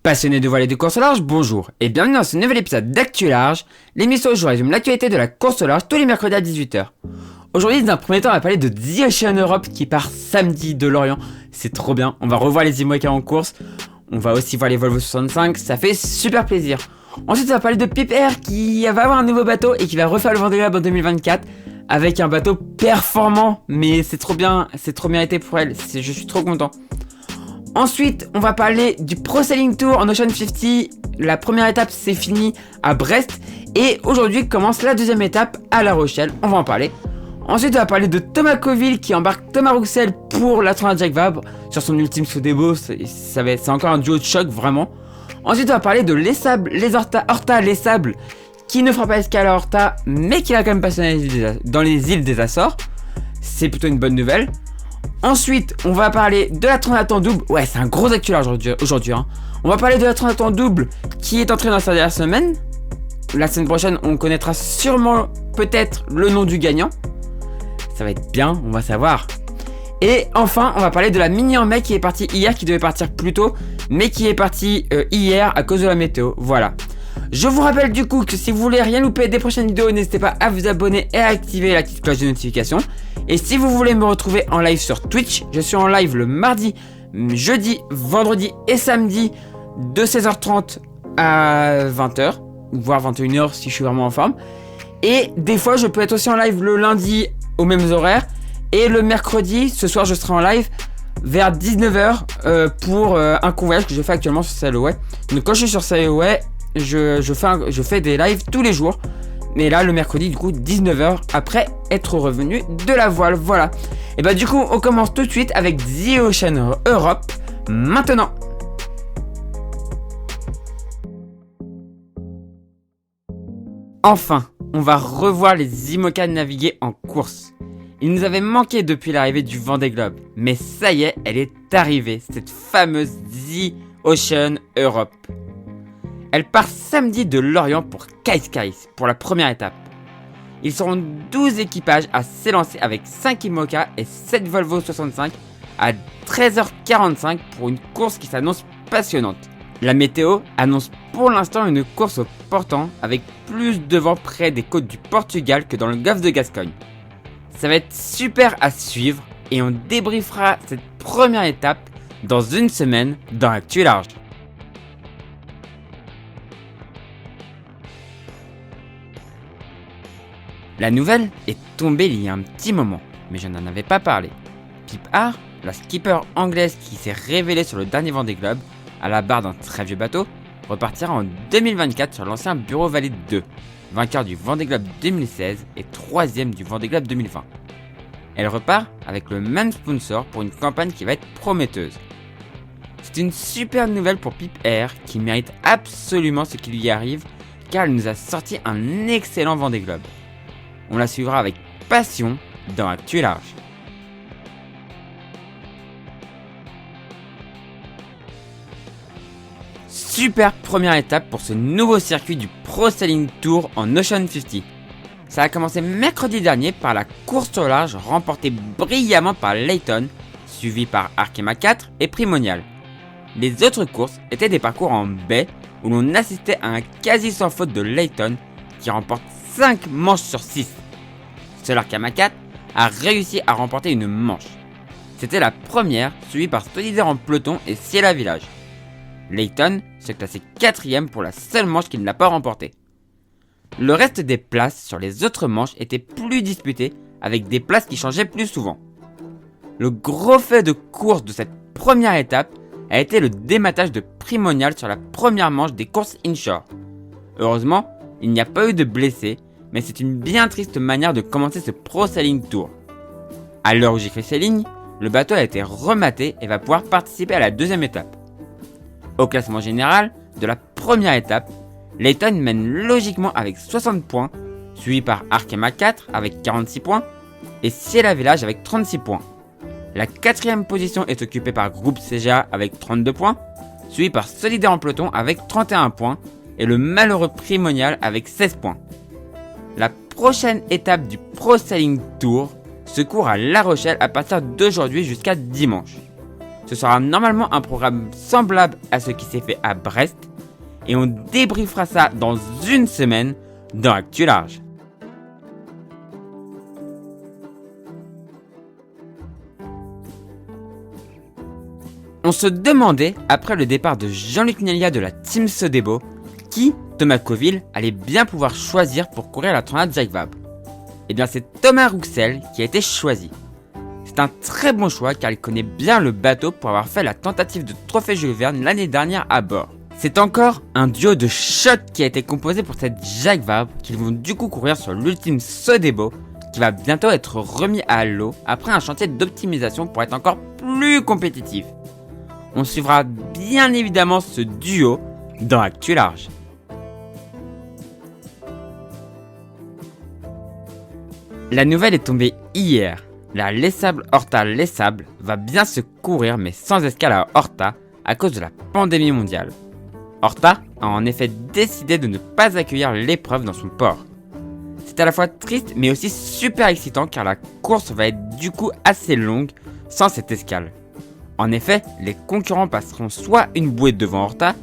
Passionnés de voile et de course au large, bonjour et bienvenue dans ce nouvel épisode d'Actu Large, l'émission où je résume l'actualité de la course au large tous les mercredis à 18h. Aujourd'hui, dans un premier temps, on va parler de The Ocean Europe qui part samedi de Lorient. C'est trop bien, on va revoir les IMOCA en course, on va aussi voir les Volvo 65, ça fait super plaisir. Ensuite, on va parler de Pipe Air qui va avoir un nouveau bateau et qui va refaire le Vendée Globe en 2024 avec un bateau performant, mais c'est trop bien été pour elle, je suis trop content. Ensuite, on va parler du Pro Sailing Tour en Ocean 50. La première étape, c'est fini à Brest. Et aujourd'hui commence la deuxième étape à La Rochelle. On va en parler. Ensuite, on va parler de Thomas Coville qui embarque Thomas Rouxel pour la Transat Jacques Vabre sur son ultime saut des Baux. C'est encore un duo de choc, vraiment. Ensuite, on va parler de Les Sables, Horta, Les Sables, qui ne fera pas escale à Horta, mais qui va quand même passer dans les îles des Açores. C'est plutôt une bonne nouvelle. Ensuite, on va parler de la Transat en double. Ouais, c'est un gros actu là aujourd'hui. On va parler de la Transat en double qui est entrée dans sa dernière semaine. La semaine prochaine, on connaîtra sûrement peut-être le nom du gagnant. Ça va être bien, on va savoir. Et enfin, on va parler de la mini en mai qui est partie hier, qui devait partir plus tôt, mais qui est partie hier à cause de la météo. Voilà. Je vous rappelle du coup que si vous voulez rien louper des prochaines vidéos, n'hésitez pas à vous abonner et à activer la petite cloche de notification. Et si vous voulez me retrouver en live sur Twitch, je suis en live le mardi, jeudi, vendredi et samedi de 16h30 à 20h, voire 21h si je suis vraiment en forme. Et des fois je peux être aussi en live le lundi aux mêmes horaires. Et le mercredi, ce soir je serai en live vers 19h pour un convoyage que je fais actuellement sur Sailaway. Donc quand je suis sur Sailaway, je fais des lives tous les jours. Mais là, le mercredi, du coup, 19h, après être revenu de la voile. Voilà. Et bah, du coup, on commence tout de suite avec The Ocean Europe. Maintenant. Enfin, on va revoir les IMOCA naviguer en course. Il nous avait manqué depuis l'arrivée du Vendée Globe. Mais ça y est, elle est arrivée. Cette fameuse The Ocean Europe. Elle part samedi de Lorient pour Cascais pour la première étape. Ils seront 12 équipages à s'élancer avec 5 IMOCA et 7 Volvo 65 à 13h45 pour une course qui s'annonce passionnante. La météo annonce pour l'instant une course au portant avec plus de vent près des côtes du Portugal que dans le golfe de Gascogne. Ça va être super à suivre et on débriefera cette première étape dans une semaine dans Actu Large. La nouvelle est tombée il y a un petit moment, mais je n'en avais pas parlé. Pipe Air, la skipper anglaise qui s'est révélée sur le dernier Vendée Globe, à la barre d'un très vieux bateau, repartira en 2024 sur l'ancien Bureau Valide 2, vainqueur du Vendée Globe 2016 et 3ème du Vendée Globe 2020. Elle repart avec le même sponsor pour une campagne qui va être prometteuse. C'est une super nouvelle pour Pipe Air qui mérite absolument ce qui lui arrive car elle nous a sorti un excellent Vendée Globe. On la suivra avec passion dans Actu Large. Super première étape pour ce nouveau circuit du Pro Sailing Tour en Ocean 50. Ça a commencé mercredi dernier par la course au large remportée brillamment par Layton, suivi par Arkema 4 et Primonial. Les autres courses étaient des parcours en baie où l'on assistait à un quasi sans faute de Layton qui remporte 5 manches sur 6. Seul Arkema 4 a réussi à remporter une manche. C'était la première, suivie par Solidaire en peloton et Ciela Village. Layton se classait 4ème pour la seule manche qui ne l'a pas remportée. Le reste des places sur les autres manches étaient plus disputées, avec des places qui changeaient plus souvent. Le gros fait de course de cette première étape a été le dématage de Primonial sur la première manche des courses inshore. Heureusement, il n'y a pas eu de blessés, mais c'est une bien triste manière de commencer ce Pro Sailing Tour. À l'heure où j'écris ces lignes, le bateau a été rematé et va pouvoir participer à la deuxième étape. Au classement général de la première étape, Layton mène logiquement avec 60 points, suivi par Arkema 4 avec 46 points et Ciela Village avec 36 points. La 4ème position est occupée par Groupe CGA avec 32 points, suivi par Solidaire en peloton avec 31 points et le malheureux Primonial avec 16 points. La prochaine étape du Pro Sailing Tour se court à La Rochelle à partir d'aujourd'hui jusqu'à dimanche. Ce sera normalement un programme semblable à ce qui s'est fait à Brest. Et on débriefera ça dans une semaine dans Actu Large. On se demandait, après le départ de Jean-Luc Nelia de la Team Sodebo, qui, Thomas Coville, allait bien pouvoir choisir pour courir la Transat Jacques Vabre. Et bien c'est Thomas Rouxel qui a été choisi. C'est un très bon choix car il connaît bien le bateau pour avoir fait la tentative de Trophée Jules Verne l'année dernière à bord. C'est encore un duo de choc qui a été composé pour cette Jacques Vabre qu'ils vont du coup courir sur l'ultime Sodebo qui va bientôt être remis à l'eau après un chantier d'optimisation pour être encore plus compétitif. On suivra bien évidemment ce duo dans Actu Large. La nouvelle est tombée hier. La Les Sables Horta Les Sables va bien se courir mais sans escale à Horta à cause de la pandémie mondiale. Horta a en effet décidé de ne pas accueillir l'épreuve dans son port. C'est à la fois triste mais aussi super excitant car la course va être du coup assez longue sans cette escale. En effet, les concurrents passeront soit une bouée devant Horta,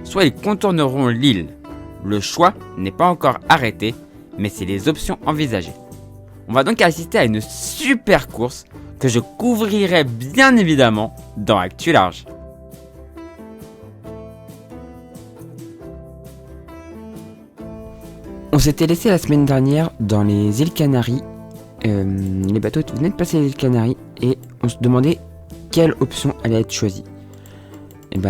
soit ils contourneront l'île. Le choix n'est pas encore arrêté, mais c'est les options envisagées. On va donc assister à une super course que je couvrirai bien évidemment dans Actu Large. On s'était laissé la semaine dernière dans les îles Canaries. Les bateaux venaient de passer les îles Canaries et on se demandait quelle option allait être choisie. Et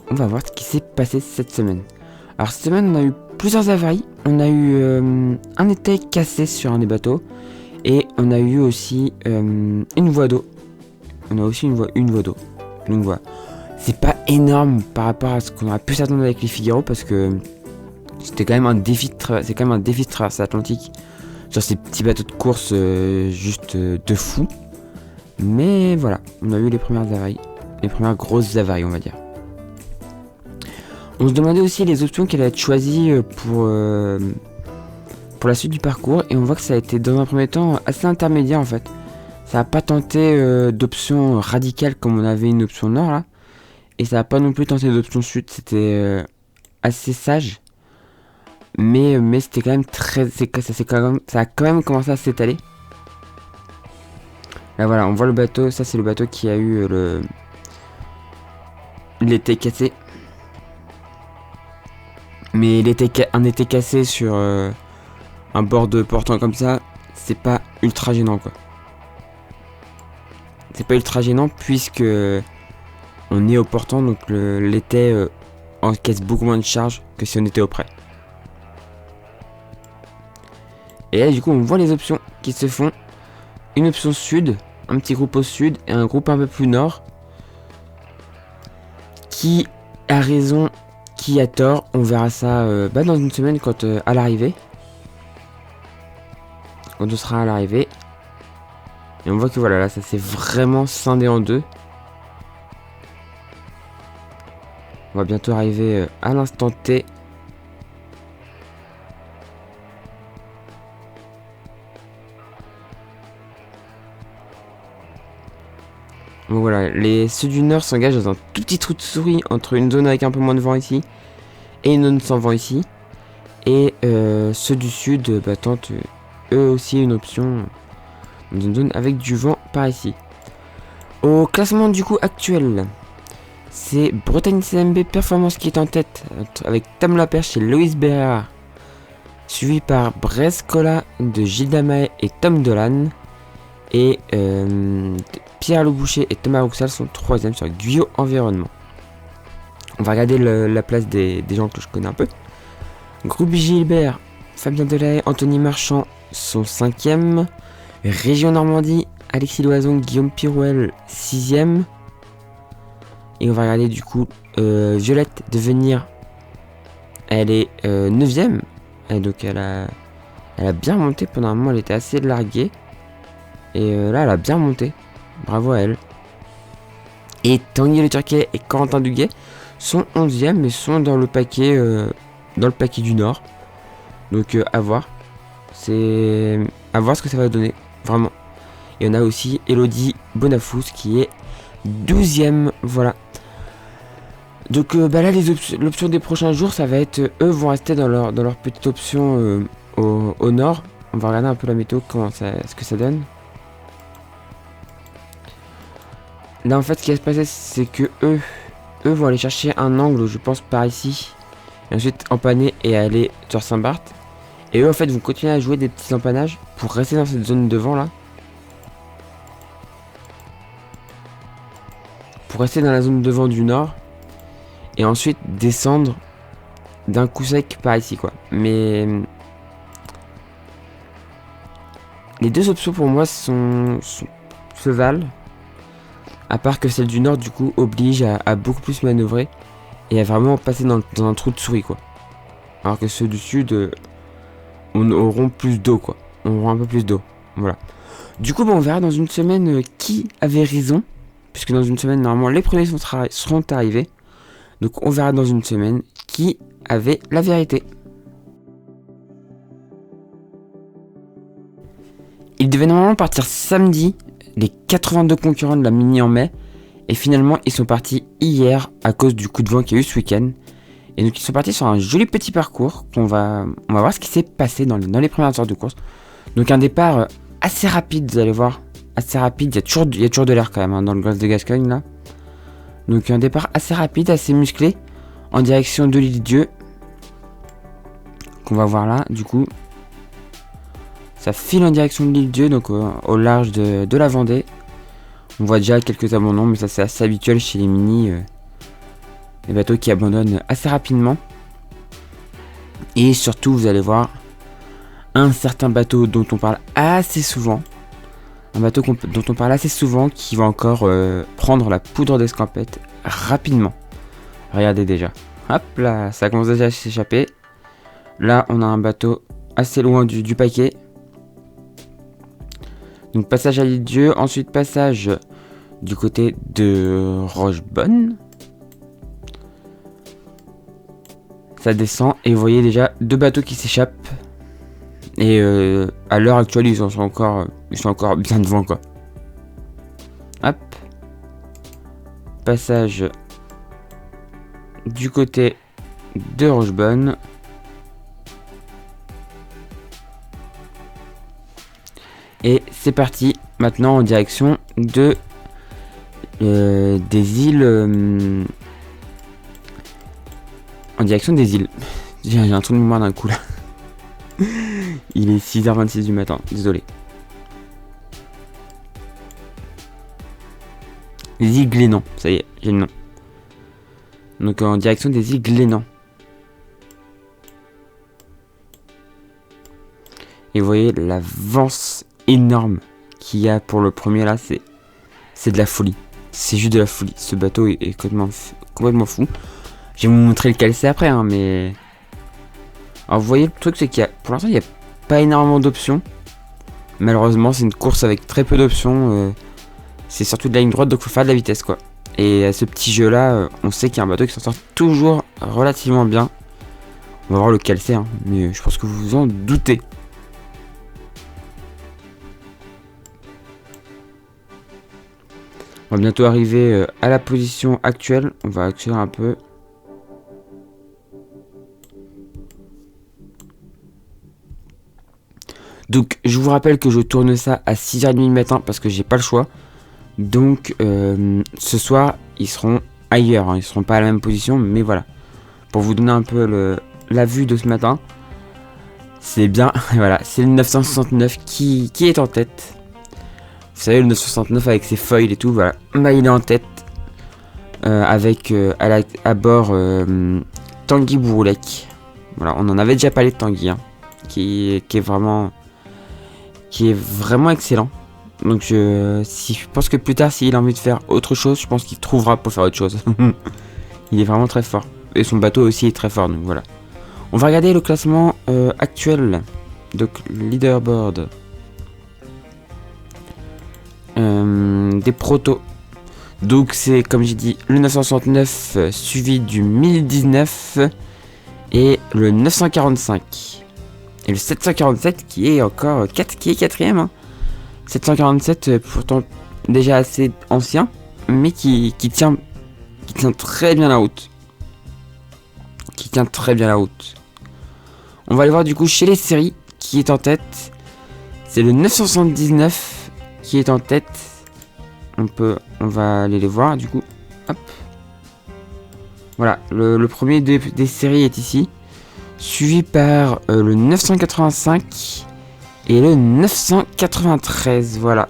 on va voir ce qui s'est passé cette semaine. Alors cette semaine on a eu plusieurs avaries. On a eu un étai cassé sur un des bateaux. Et on a eu aussi une voie d'eau. On a aussi une voie d'eau. Donc voilà. C'est pas énorme par rapport à ce qu'on aurait pu s'attendre avec les Figaro parce que c'est quand même un défi de traverser l'Atlantique sur ces petits bateaux de course juste de fou. Mais voilà, on a eu les premières avaries. Les premières grosses avaries on va dire. On se demandait aussi les options qui allaient être choisies pour la suite du parcours et on voit que ça a été dans un premier temps assez intermédiaire en fait. Ça n'a pas tenté d'option radicale comme on avait une option nord là. Et ça n'a pas non plus tenté d'option sud, c'était assez sage. Mais c'était quand même ça a quand même commencé à s'étaler. Là voilà, on voit le bateau, ça c'est le bateau qui a eu l'étai cassé. Mais un étai cassé sur un bord de portant comme ça, c'est pas ultra gênant quoi. C'est pas ultra gênant puisque on est au portant donc l'étai encaisse beaucoup moins de charge que si on était au près. Et là du coup on voit les options qui se font. Une option sud, un petit groupe au sud et un groupe un peu plus nord. Qui a raison, qui a tort, on verra ça dans une semaine quand à l'arrivée. Quand on sera à l'arrivée. Et on voit que voilà, là ça s'est vraiment scindé en deux. On va bientôt arriver à l'instant T. Donc voilà, ceux du nord s'engagent dans un tout petit trou de souris entre une zone avec un peu moins de vent ici et une zone sans vent ici. Et ceux du sud tentent eux aussi une option dans une zone avec du vent par ici. Au classement du coup actuel, c'est Bretagne CMB Performance qui est en tête avec Tam Laperche et Loïs Bérard, suivi par Brescola de Gilles Damae et Tom Dolan. Et Pierre Leboucher et Thomas Rouxel sont 3ème sur Guyot Environnement. On va regarder la place des gens que je connais un peu. Groupe Gilbert, Fabien Delahaye, Anthony Marchand sont 5ème. Région Normandie, Alexis Loison, Guillaume Pirouel 6ème. Et on va regarder du coup Violette Devenir. Elle est 9ème. Et donc elle a bien monté pendant un moment, elle était assez larguée. Et là elle a bien monté. Bravo à elle. Et Tanguy Le Turquet et Corentin Duguet sont 11ème mais sont dans le paquet du Nord. Donc à voir. C'est à voir ce que ça va donner. Vraiment. Et on a aussi Elodie Bonafous qui est 12e, voilà. Donc bah là l'option des prochains jours ça va être eux vont rester dans leur petite option au nord. On va regarder un peu la météo, ce que ça donne. Là en fait ce qui va se passer c'est que eux vont aller chercher un angle je pense par ici. Et ensuite empanner et aller sur Saint-Barth. Et eux en fait vont continuer à jouer des petits empannages pour rester dans cette zone de vent là. Pour rester dans la zone de vent du nord. Et ensuite descendre d'un coup sec par ici quoi. Mais les deux options pour moi se valent. À part que celle du nord du coup oblige à beaucoup plus manœuvrer. Et à vraiment passer dans un trou de souris quoi. Alors que ceux du sud on auront plus d'eau quoi. On aura un peu plus d'eau. Voilà. Du coup on verra dans une semaine qui avait raison. Puisque dans une semaine normalement les premiers seront arrivés. Donc on verra dans une semaine qui avait la vérité. Il devait normalement partir samedi, les 82 concurrents de la mini en mai. Et finalement ils sont partis hier à cause du coup de vent qu'il y a eu ce week-end. Et donc ils sont partis sur un joli petit parcours. On va voir ce qui s'est passé dans les premières heures de course. Donc un départ assez rapide, vous allez voir. Assez rapide, il y a toujours de l'air quand même dans le golfe de Gascogne là. Donc un départ assez rapide, assez musclé, en direction de l'île Dieu. Qu'on va voir là, du coup. Ça file en direction de l'île Dieu, donc au large de la Vendée. On voit déjà quelques abandons, mais ça c'est assez habituel chez les mini. Les bateaux qui abandonnent assez rapidement. Et surtout, vous allez voir un certain bateau dont on parle assez souvent. Un bateau dont on parle assez souvent qui va encore prendre la poudre d'escampette rapidement. Regardez déjà. Hop là, ça commence déjà à s'échapper. Là, on a un bateau assez loin du paquet. Donc passage à l'île Dieu. Ensuite passage du côté de Rochebonne. Ça descend et vous voyez déjà deux bateaux qui s'échappent. Et à l'heure actuelle, ils sont encore bien devant quoi. Hop. Passage du côté de Rochebonne. Et c'est parti. Maintenant en direction de des îles. En direction des îles. J'ai un trou de mémoire d'un coup là. Il est 6h26 du matin, désolé. Les îles Glénan, ça y est, j'ai le nom. Donc en direction des îles Glénan. Et vous voyez l'avance énorme qu'il y a pour le premier là, c'est de la folie. C'est juste de la folie. Ce bateau est complètement fou. Je vais vous montrer lequel c'est après, hein, mais... Alors vous voyez le truc c'est qu'il y a, pour l'instant il n'y a pas énormément d'options. Malheureusement c'est une course avec très peu d'options. C'est surtout de la ligne droite donc il faut faire de la vitesse quoi. Et à ce petit jeu là on sait qu'il y a un bateau qui s'en sort toujours relativement bien. On va voir lequel c'est hein, mais je pense que vous vous en doutez. On va bientôt arriver à la position actuelle. On va accélérer un peu. Donc je vous rappelle que je tourne ça à 6h30 du matin parce que j'ai pas le choix. Donc ce soir ils seront ailleurs, hein. Ils seront pas à la même position, mais voilà. Pour vous donner un peu la vue de ce matin. C'est bien, voilà, c'est le 969 qui est en tête. Vous savez le 969 avec ses foils et tout, voilà. Bah il est en tête. Avec à bord Tanguy Bouroulec. Voilà, on en avait déjà parlé de Tanguy, hein, qui est vraiment excellent. Donc je pense que plus tard s'il a envie de faire autre chose, je pense qu'il trouvera pour faire autre chose. Il est vraiment très fort. Et son bateau aussi est très fort, donc voilà. On va regarder le classement actuel. Donc leaderboard. Des protos. Donc c'est comme j'ai dit le 969 suivi du 1019 et le 945. Et le 747 qui est quatrième. Hein. 747 pourtant déjà assez ancien. mais qui tient très bien la route. Qui tient très bien la route. On va aller voir du coup chez les séries qui est en tête. C'est le 979 qui est en tête. On va aller les voir du coup. Hop. Voilà, le premier des séries est ici. Suivi par le 985 et le 993. Voilà.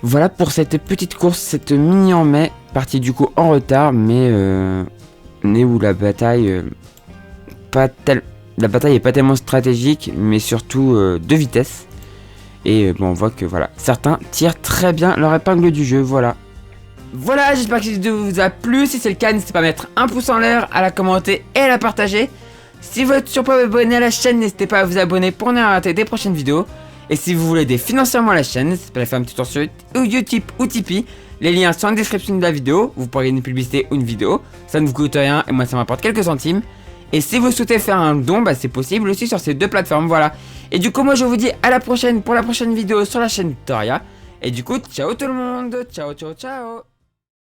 Voilà pour cette petite course, cette mini en mai. Partie du coup en retard, mais où la bataille la bataille est pas tellement stratégique, mais surtout de vitesse. Et bon, on voit que voilà, certains tirent très bien leur épingle du jeu, voilà. Voilà, j'espère que cette vidéo vous a plu. Si c'est le cas, n'hésitez pas à mettre un pouce en l'air, à la commenter et à la partager. Si vous êtes toujours pas abonné à la chaîne, n'hésitez pas à vous abonner pour ne rien rater des prochaines vidéos. Et si vous voulez aider financièrement la chaîne, n'hésitez pas à faire un petit tour sur Utip ou Tipeee. Les liens sont en description de la vidéo. Vous pourrez une publicité ou une vidéo. Ça ne vous coûte rien et moi ça m'apporte quelques centimes. Et si vous souhaitez faire un don, bah c'est possible aussi sur ces deux plateformes, voilà. Et du coup, moi je vous dis à la prochaine pour la prochaine vidéo sur la chaîne Toria. Et du coup, ciao tout le monde, ciao ciao ciao.